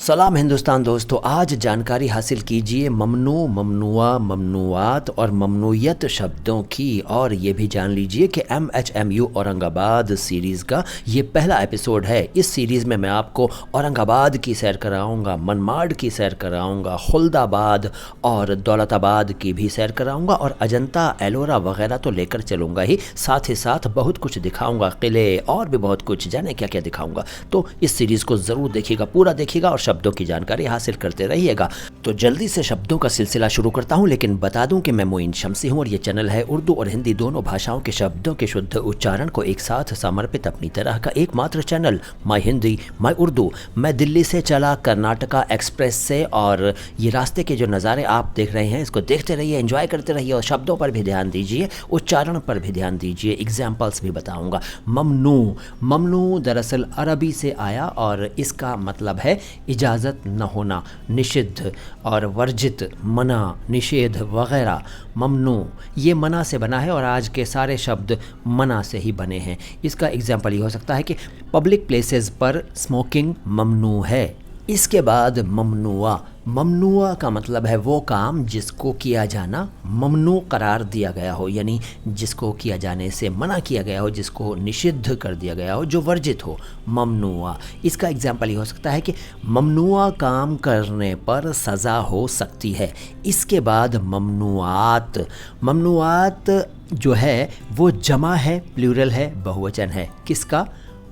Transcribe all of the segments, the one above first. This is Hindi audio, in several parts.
सलाम हिंदुस्तान दोस्तों, आज जानकारी हासिल कीजिए ममनू, ममनुआ, ममनुआत और ममनूयत शब्दों की। और ये भी जान लीजिए कि MHMU औरंगाबाद सीरीज़ का ये पहला एपिसोड है। इस सीरीज़ में मैं आपको औरंगाबाद की सैर कराऊंगा, मनमाड की सैर कराऊंगा, खुलदाबाद और दौलताबाद की भी सैर कराऊंगा और अजंता, एलोरा वगैरह तो लेकर चलूँगा ही, साथ ही साथ बहुत कुछ दिखाऊँगा, किले और भी बहुत कुछ, जाने क्या क्या दिखाऊँगा। तो इस सीरीज़ को ज़रूर देखिएगा, पूरा देखिएगा और शब्दों की जानकारी हासिल करते रहिएगा। तो जल्दी से शब्दों का सिलसिला शुरू करता हूं, लेकिन बता दूं कि मैं मोइन शम्सी हूं और ये चैनल है उर्दू और हिंदी दोनों भाषाओं के शब्दों के शुद्ध उच्चारण को एक साथ समर्पित अपनी तरह का एकमात्र चैनल माई हिंदी माई उर्दू। मैं दिल्ली से चला कर्नाटका एक्सप्रेस से, और ये रास्ते के जो नज़ारे आप देख रहे हैं इसको देखते रहिए, एंजॉय करते रहिए और शब्दों पर भी ध्यान दीजिए, उच्चारण पर भी ध्यान दीजिए, एग्जाम्पल्स भी बताऊँगा। ममनू, ममनू दरअसल अरबी से आया और इसका मतलब है इजाज़त न होना, निषिद्ध, और वर्जित, मना, निषेध वगैरह। ममनू ये मना से बना है और आज के सारे शब्द मना से ही बने हैं। इसका एग्जाम्पल ये हो सकता है कि पब्लिक प्लेसेस पर स्मोकिंग ममनू है। इसके बाद ममनुआ, ममनुआ का मतलब है वो काम जिसको किया जाना ममनू करार दिया गया हो, यानी जिसको किया जाने से मना किया गया हो, जिसको निषिद्ध कर दिया गया हो, जो वर्जित हो, ममनुआ। इसका एग्जाम्पल ये हो सकता है कि ममनुआ काम करने पर सज़ा हो सकती है। इसके बाद ममनुआत, ममनुआत जो है वो जमा है, प्लूरल है, बहुवचन है, किसका?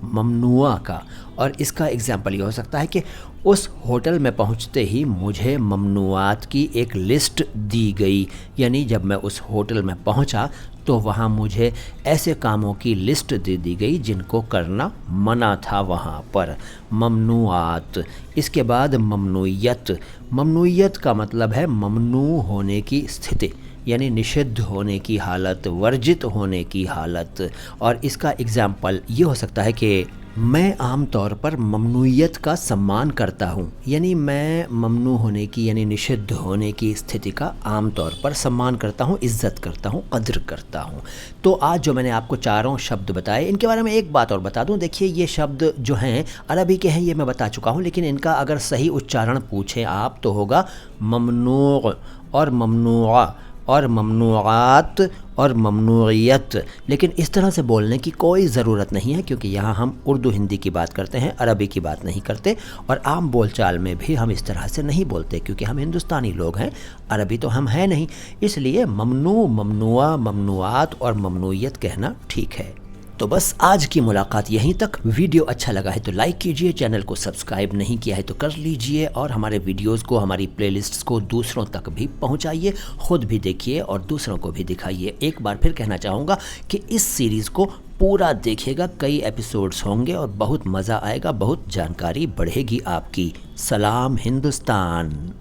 ममनुआ का। और इसका एग्जाम्पल ये हो सकता है कि उस होटल में पहुंचते ही मुझे ममनुआत की एक लिस्ट दी गई, यानी जब मैं उस होटल में पहुंचा तो वहां मुझे ऐसे कामों की लिस्ट दे दी गई जिनको करना मना था वहां पर। ममनुआत। इसके बाद ममनूयत, ममनूयत का मतलब है ममनू होने की स्थिति, यानी निषिद्ध होने की हालत, वर्जित होने की हालत। और इसका एग्जाम्पल ये हो सकता है कि मैं आम तौर पर ममनूयत का सम्मान करता हूँ, यानी मैं ममनू होने की यानी निषिद्ध होने की स्थिति का आम तौर पर सम्मान करता हूँ, इज़्ज़त करता हूँ, कद्र करता हूँ। तो आज जो मैंने आपको चारों शब्द बताए, इनके बारे में एक बात और बता दूँ। देखिए, ये शब्द जो हैं अरबी के हैं, ये मैं बता चुका हूँ, लेकिन इनका अगर सही उच्चारण पूछें आप तो होगा ममनू और ममनुआ और ममनुआत और ममनूयत। लेकिन इस तरह से बोलने की कोई ज़रूरत नहीं है, क्योंकि यहाँ हम उर्दू हिंदी की बात करते हैं, अरबी की बात नहीं करते। और आम बोलचाल में भी हम इस तरह से नहीं बोलते, क्योंकि हम हिंदुस्तानी लोग हैं, अरबी तो हम हैं नहीं। इसलिए ममनू, ममनुआ, ममनुआत और ममनूयत कहना ठीक है। तो बस आज की मुलाकात यहीं तक। वीडियो अच्छा लगा है तो लाइक कीजिए, चैनल को सब्सक्राइब नहीं किया है तो कर लीजिए, और हमारे वीडियोस को, हमारी प्लेलिस्ट्स को दूसरों तक भी पहुंचाइए, खुद भी देखिए और दूसरों को भी दिखाइए। एक बार फिर कहना चाहूँगा कि इस सीरीज़ को पूरा देखिएगा, कई एपिसोड्स होंगे और बहुत मज़ा आएगा, बहुत जानकारी बढ़ेगी आपकी। सलाम हिंदुस्तान।